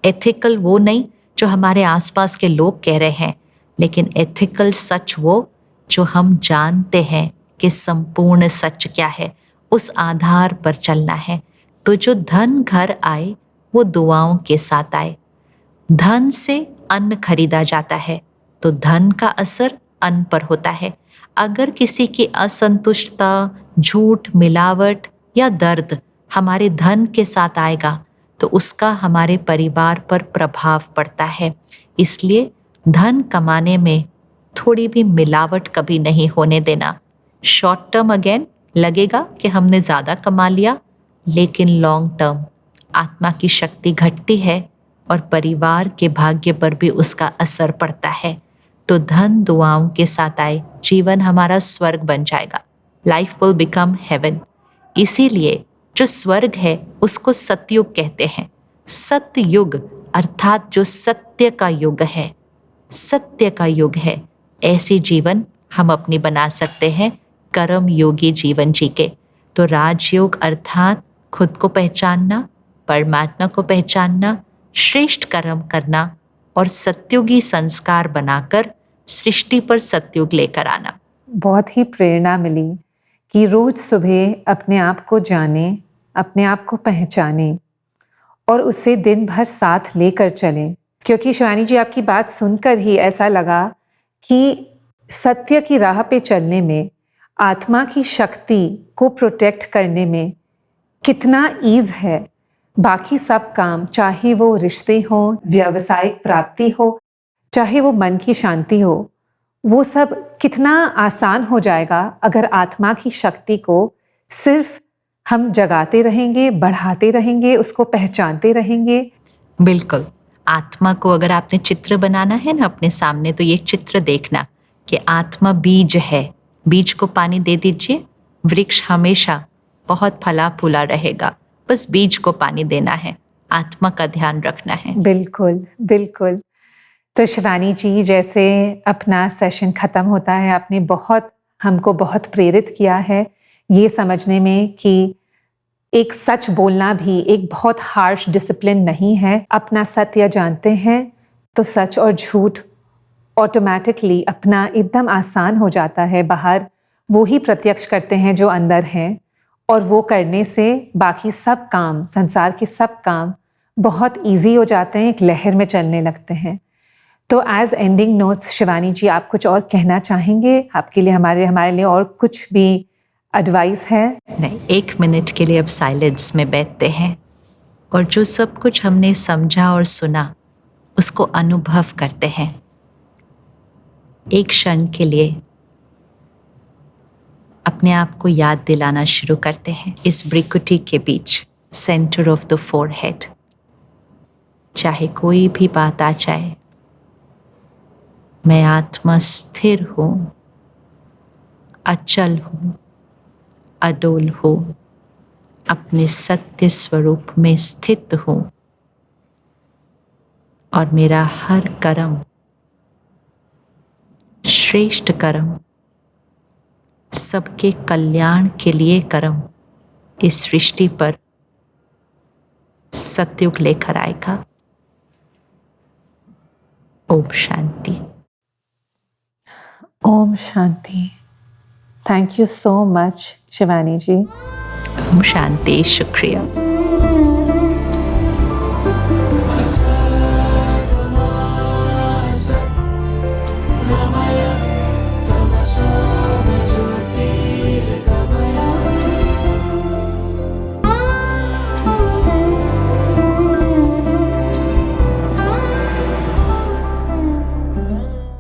[SPEAKER 3] Ethical वो नहीं जो हमारे आसपास के लोग कह रहे हैं, लेकिन एथिकल सच वो जो हम जानते हैं कि संपूर्ण सच क्या है, उस आधार पर चलना है। तो जो धन घर आए वो दुआओं के साथ आए। धन से अन्न खरीदा जाता है, तो धन का असर अन्न पर होता है। अगर किसी की असंतुष्टता, झूठ, मिलावट या दर्द हमारे धन के साथ आएगा, तो उसका हमारे परिवार पर प्रभाव पड़ता है। इसलिए धन कमाने में थोड़ी भी मिलावट कभी नहीं होने देना। शॉर्ट टर्म अगेन लगेगा कि हमने ज़्यादा कमा लिया, लेकिन लॉन्ग टर्म आत्मा की शक्ति घटती है और परिवार के भाग्य पर भी उसका असर पड़ता है। तो धन दुआओं के साथ आए, जीवन हमारा स्वर्ग बन जाएगा। Life will become heaven. इसीलिए जो स्वर्ग है उसको सतयुग कहते हैं। सतयुग अर्थात जो सत्य का युग है, सत्य का युग है। ऐसी जीवन हम अपनी बना सकते हैं कर्म योगी जीवन जी के। तो राजयोग अर्थात खुद को पहचानना, परमात्मा को पहचानना, श्रेष्ठ कर्म करना और सत्युगी संस्कार बनाकर सृष्टि पर सतयुग लेकर आना।
[SPEAKER 2] बहुत ही प्रेरणा मिली कि रोज सुबह अपने आप को जाने, अपने आप को पहचाने और उसे दिन भर साथ लेकर चलें। क्योंकि शिवानी जी, आपकी बात सुनकर ही ऐसा लगा कि सत्य की राह पे चलने में, आत्मा की शक्ति को प्रोटेक्ट करने में कितना ईज है। बाकी सब काम, चाहे वो रिश्ते हों, व्यावसायिक प्राप्ति हो, चाहे वो मन की शांति हो, वो सब कितना आसान हो जाएगा अगर आत्मा की शक्ति को सिर्फ हम जगाते रहेंगे, बढ़ाते रहेंगे, उसको पहचानते रहेंगे।
[SPEAKER 3] बिल्कुल। आत्मा को अगर आपने चित्र बनाना है ना अपने सामने, तो ये चित्र देखना कि आत्मा बीज है। बीज को पानी दे दीजिए, वृक्ष हमेशा बहुत फला फूला रहेगा। बस बीज को पानी देना है, आत्मा का ध्यान रखना है।
[SPEAKER 2] बिल्कुल बिल्कुल। तो शिवानी जी, जैसे अपना सेशन ख़त्म होता है, आपने हमको बहुत प्रेरित किया है ये समझने में कि एक सच बोलना भी एक बहुत हार्श डिसिप्लिन नहीं है। अपना सत्य जानते हैं तो सच और झूठ ऑटोमेटिकली अपना एकदम आसान हो जाता है। बाहर वो ही प्रत्यक्ष करते हैं जो अंदर हैं, और वो करने से बाकी सब काम, संसार के सब काम बहुत इजी हो जाते हैं, एक लहर में चलने लगते हैं। तो एज एंडिंग नोट्स शिवानी जी, आप कुछ और कहना चाहेंगे? आपके लिए हमारे लिए और कुछ भी एडवाइस है?
[SPEAKER 3] नहीं, 1 मिनट के लिए अब साइलेंस में बैठते हैं और जो सब कुछ हमने समझा और सुना उसको अनुभव करते हैं। एक क्षण के लिए अपने आप को याद दिलाना शुरू करते हैं इस भ्रिकुटी के बीच, सेंटर ऑफ द फोरहेड। चाहे कोई भी बात आ जाए, मैं आत्मा स्थिर हूँ, अचल हूँ, अडोल हूँ, अपने सत्य स्वरूप में स्थित हूँ और मेरा हर कर्म श्रेष्ठ कर्म, सबके कल्याण के लिए कर्म इस सृष्टि पर सतयुग लेकर आएगा। ओम शांति।
[SPEAKER 2] ओम शांति। Thank you so much Shivani ji.
[SPEAKER 3] ओम शांति। शुक्रिया।